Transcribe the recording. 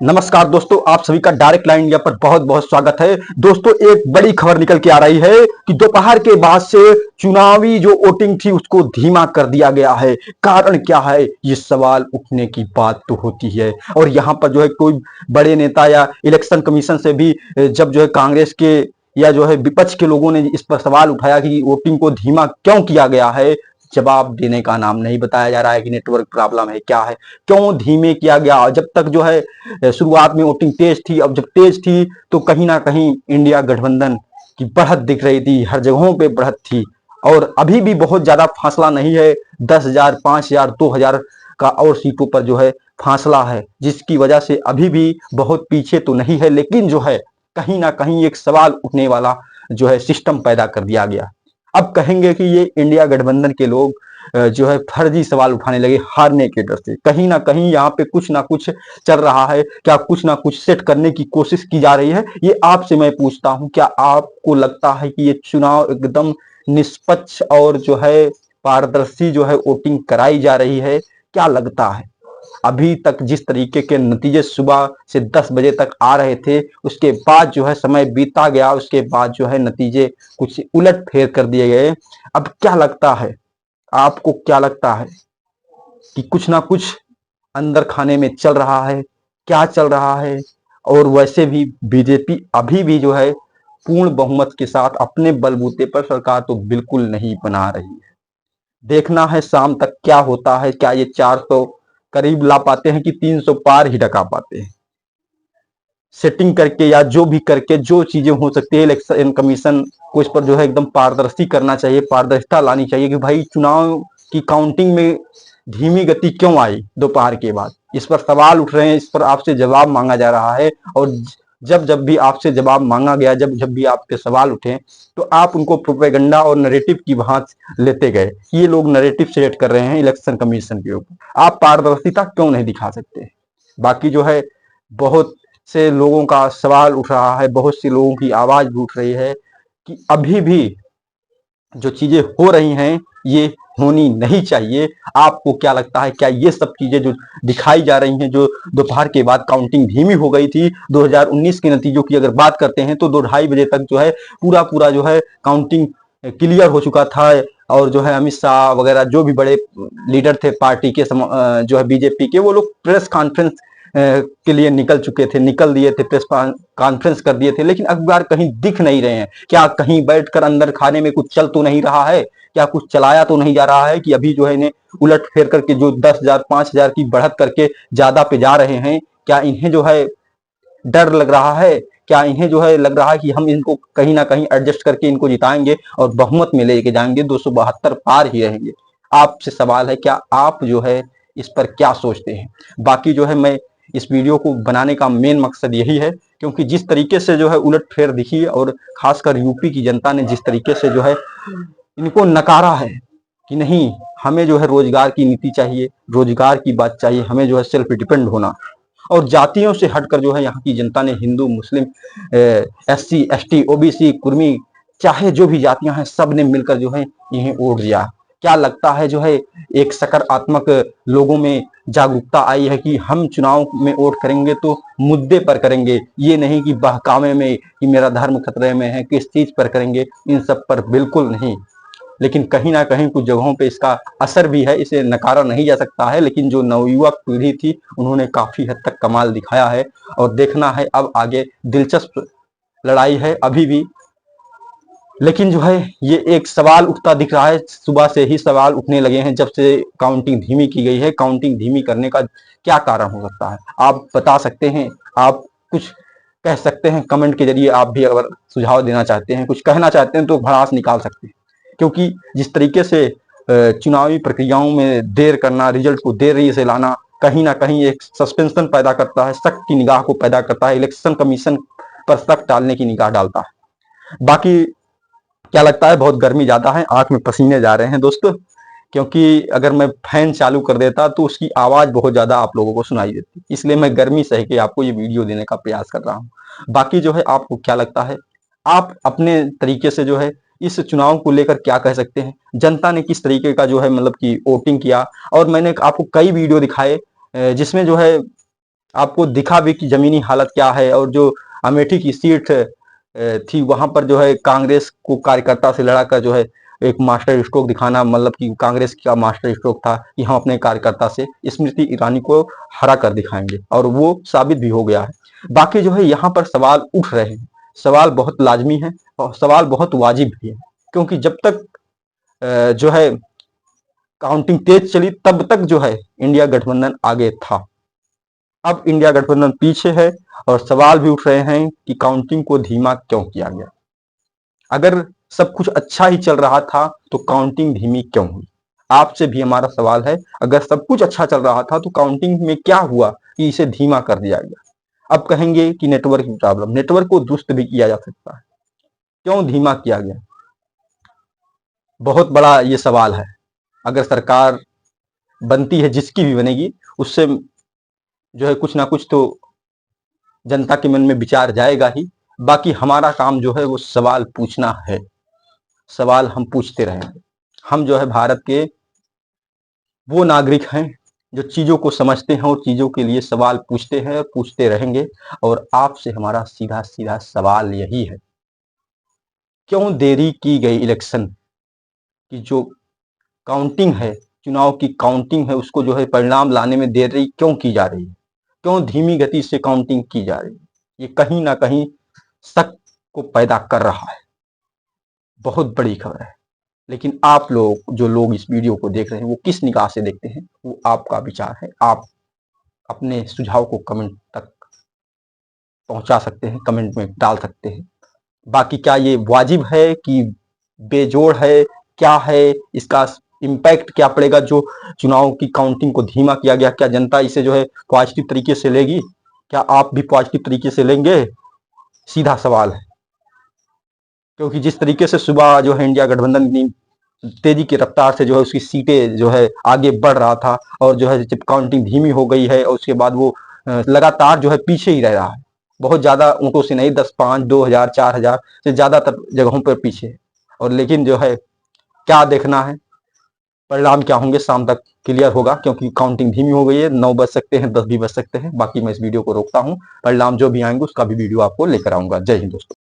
नमस्कार दोस्तों, आप सभी का डायरेक्ट लाइन इंडिया पर बहुत बहुत स्वागत है। दोस्तों, एक बड़ी खबर निकल के आ रही है कि दोपहर के बाद से चुनावी जो वोटिंग थी उसको धीमा कर दिया गया है। कारण क्या है, ये सवाल उठने की बात तो होती है। और यहाँ पर जो है कोई बड़े नेता या इलेक्शन कमीशन से भी जब जो है कांग्रेस के या जो है विपक्ष के लोगों ने इस पर सवाल उठाया कि वोटिंग को धीमा क्यों किया गया है, जवाब देने का नाम नहीं बताया जा रहा है कि नेटवर्क प्रॉब्लम है, क्या है, क्यों धीमे किया गया। जब तक जो है शुरुआत में वोटिंग तेज थी, अब जब तेज थी तो कहीं ना कहीं इंडिया गठबंधन की बढ़त दिख रही थी, हर जगहों पे बढ़त थी। और अभी भी बहुत ज्यादा फासला नहीं है, 10,000, 5,000, 2,000 का और सीटों पर जो है फासला है, जिसकी वजह से अभी भी बहुत पीछे तो नहीं है, लेकिन जो है कहीं ना कहीं एक सवाल उठने वाला जो है सिस्टम पैदा कर दिया गया। अब कहेंगे कि ये इंडिया गठबंधन के लोग जो है फर्जी सवाल उठाने लगे हारने के डर से। कहीं ना कहीं यहाँ पे कुछ ना कुछ चल रहा है, क्या कुछ ना कुछ सेट करने की कोशिश की जा रही है, ये आपसे मैं पूछता हूँ। क्या आपको लगता है कि ये चुनाव एकदम निष्पक्ष और जो है पारदर्शी जो है वोटिंग कराई जा रही है? क्या लगता है? अभी तक जिस तरीके के नतीजे सुबह से 10 बजे तक आ रहे थे, उसके बाद जो है समय बीता गया, उसके बाद जो है नतीजे कुछ उलट फेर कर दिए गए। अब क्या लगता है, आपको क्या लगता है कि कुछ ना कुछ अंदर खाने में चल रहा है? क्या चल रहा है? और वैसे भी बीजेपी अभी भी जो है पूर्ण बहुमत के साथ अपने बलबूते पर सरकार तो बिल्कुल नहीं बना रही है। देखना है शाम तक क्या होता है। क्या ये 400 करीब ला पाते हैं कि 300 पार ही टका पाते हैं? सेटिंग करके या जो भी करके जो चीजें हो सकती है, इलेक्शन कमीशन को इस पर जो है एकदम पारदर्शी करना चाहिए, पारदर्शिता लानी चाहिए कि भाई चुनाव की काउंटिंग में धीमी गति क्यों आई दोपहर के बाद। इस पर सवाल उठ रहे हैं, इस पर आपसे जवाब मांगा जा रहा है। और जब जब भी आपसे जवाब मांगा गया, जब जब भी आपके सवाल उठे, तो आप उनको प्रोपेगेंडा और नरेटिव की भांति लेते गए। ये लोग नरेटिव सेट कर रहे हैं इलेक्शन कमीशन के ऊपर। आप पारदर्शिता क्यों नहीं दिखा सकते? बाकी जो है बहुत से लोगों का सवाल उठ रहा है, बहुत से लोगों की आवाज भी उठ रही है कि अभी भी जो चीजें हो रही हैं ये होनी नहीं चाहिए। आपको क्या लगता है, क्या ये सब चीजें जो दिखाई जा रही हैं, जो दोपहर के बाद काउंटिंग धीमी हो गई थी, 2019 के नतीजों की अगर बात करते हैं तो 2-2:30 बजे तक जो है पूरा पूरा जो है काउंटिंग क्लियर हो चुका था। और जो है अमित शाह वगैरह जो भी बड़े लीडर थे पार्टी के जो है बीजेपी के, वो लोग प्रेस कॉन्फ्रेंस के लिए निकल दिए थे, प्रेस कॉन्फ्रेंस कर दिए थे, लेकिन अखबार कहीं दिख नहीं रहे हैं। क्या कहीं बैठकर अंदर खाने में कुछ चल तो नहीं रहा है? क्या कुछ चलाया तो नहीं जा रहा है कि अभी जो है इन्हें उलट फेर करके जो 10,000, 5,000 की बढ़त करके ज्यादा पे जा रहे हैं, क्या इन्हें जो है डर लग रहा है? क्या इन्हें जो है लग रहा है कि हम इनको कहीं ना कहीं एडजस्ट करके इनको जिताएंगे और बहुमत में लेके जाएंगे, 272 पार ही रहेंगे? आपसे सवाल है, क्या आप जो है इस पर क्या सोचते हैं? बाकी जो है मैं इस वीडियो को बनाने का मेन मकसद यही है, क्योंकि जिस तरीके से जो है उलट फेर दिखी और खासकर यूपी की जनता ने जिस तरीके से जो है इनको नकारा है कि नहीं, हमें जो है रोजगार की नीति चाहिए, रोजगार की बात चाहिए, हमें जो है सेल्फ डिपेंड होना। और जातियों से हटकर जो है यहाँ की जनता ने हिंदू, मुस्लिम, SC, ST, OBC, कुर्मी, चाहे जो भी जातियां हैं, सब ने मिलकर जो है इन्हें वोट दिया। क्या लगता है जो है एक सकारात्मक लोगों में जागरूकता आई है कि हम चुनाव में वोट करेंगे तो मुद्दे पर करेंगे, ये नहीं कि बहकावे में कि मेरा धर्म खतरे में है, किस चीज पर करेंगे, इन सब पर बिल्कुल नहीं। लेकिन कहीं ना कहीं कुछ जगहों पे इसका असर भी है, इसे नकारा नहीं जा सकता है। लेकिन जो नवयुवक पीढ़ी थी उन्होंने काफी हद तक कमाल दिखाया है। और देखना है अब आगे, दिलचस्प लड़ाई है अभी भी। लेकिन जो है ये एक सवाल उठता दिख रहा है, सुबह से ही सवाल उठने लगे हैं जब से काउंटिंग धीमी की गई है। काउंटिंग धीमी करने का क्या कारण हो सकता है, आप बता सकते हैं? आप कुछ कह सकते हैं कमेंट के जरिए? आप भी अगर सुझाव देना चाहते हैं, कुछ कहना चाहते हैं तो भड़ास निकाल सकते हैं। क्योंकि जिस तरीके से चुनावी प्रक्रियाओं में देर करना, रिजल्ट को देरी से लाना, कहीं ना कहीं एक सस्पेंशन पैदा करता है, शक की निगाह को पैदा करता है, इलेक्शन कमीशन पर शक डालने की निगाह डालता है। बाकी क्या लगता है, बहुत गर्मी ज्यादा है, आंख में पसीने जा रहे हैं दोस्तों, क्योंकि अगर मैं फैन चालू कर देता तो उसकी आवाज बहुत ज्यादा आप लोगों को सुनाई देती, इसलिए मैं गर्मी सह के आपको ये वीडियो देने का प्रयास कर रहा हूँ। बाकी जो है आपको क्या लगता है, आप अपने तरीके से जो है इस चुनाव को लेकर क्या कह सकते हैं? जनता ने किस तरीके का जो है मतलब कि वोटिंग किया? और मैंने आपको कई वीडियो दिखाए जिसमें जो है आपको दिखा भी कि जमीनी हालत क्या है। और जो अमेठी की सीट थी वहां पर जो है कांग्रेस को कार्यकर्ता से लड़ा कर जो है एक मास्टर स्ट्रोक दिखाना, मतलब कि कांग्रेस का मास्टर स्ट्रोक था कि हम अपने कार्यकर्ता से स्मृति ईरानी को हरा कर दिखाएंगे, और वो साबित भी हो गया है। बाकी जो है यहाँ पर सवाल उठ रहे हैं, सवाल बहुत लाजमी है और सवाल बहुत वाजिब भी है, क्योंकि जब तक जो है काउंटिंग तेज चली तब तक जो है इंडिया गठबंधन आगे था। अब इंडिया गठबंधन पीछे है और सवाल भी उठ रहे हैं कि काउंटिंग को धीमा क्यों किया गया। अगर सब कुछ अच्छा ही चल रहा था तो काउंटिंग धीमी क्यों हुई? आपसे भी हमारा सवाल है, अगर सब कुछ अच्छा चल रहा था तो काउंटिंग में क्या हुआ कि इसे धीमा कर दिया गया? अब कहेंगे कि नेटवर्क की प्रॉब्लम, नेटवर्क को दुरुस्त भी किया जा सकता है, क्यों धीमा किया गया? बहुत बड़ा ये सवाल है। अगर सरकार बनती है, जिसकी भी बनेगी, उससे जो है कुछ ना कुछ तो जनता के मन में विचार जाएगा ही। बाकी हमारा काम जो है वो सवाल पूछना है, सवाल हम पूछते रहेंगे। हम जो है भारत के वो नागरिक हैं जो चीजों को समझते हैं और चीजों के लिए सवाल पूछते हैं और पूछते रहेंगे। और आपसे हमारा सीधा सीधा सवाल यही है, क्यों देरी की गई इलेक्शन की जो काउंटिंग है, चुनाव की काउंटिंग है, उसको जो है परिणाम लाने में देरी क्यों की जा रही है? क्यों धीमी गति से काउंटिंग की जा रही है? ये कहीं ना कहीं शक को पैदा कर रहा है। बहुत बड़ी खबर है। लेकिन आप लोग, जो लोग इस वीडियो को देख रहे हैं, वो किस निगाह से देखते हैं वो आपका विचार है। आप अपने सुझाव को कमेंट तक पहुंचा सकते हैं, कमेंट में डाल सकते हैं। बाकी क्या ये वाजिब है कि बेजोड़ है, क्या है इसका इम्पैक्ट, क्या पड़ेगा जो चुनाव की काउंटिंग को धीमा किया गया? क्या जनता इसे जो है पॉजिटिव तरीके से लेगी? क्या आप भी पॉजिटिव तरीके से लेंगे? सीधा सवाल है। क्योंकि जिस तरीके से सुबह जो है इंडिया गठबंधन इतनी तेजी की रफ्तार से जो है उसकी सीटें जो है आगे बढ़ रहा था, और जो है जब काउंटिंग धीमी हो गई है और उसके बाद वो लगातार जो है पीछे ही रह रहा है। बहुत ज्यादा ऊँटों से नहीं, 10, 5, 2,000, 4,000 से ज्यादातर जगहों पर पीछे है। और लेकिन जो है क्या देखना है, परिणाम क्या होंगे शाम तक क्लियर होगा, क्योंकि काउंटिंग धीमी हो गई है। 9 बज सकते हैं, 10 भी बज सकते हैं। बाकी मैं इस वीडियो को रोकता हूँ, परिणाम जो भी आएंगे उसका भी वीडियो आपको लेकर आऊंगा। जय हिंद दोस्तों।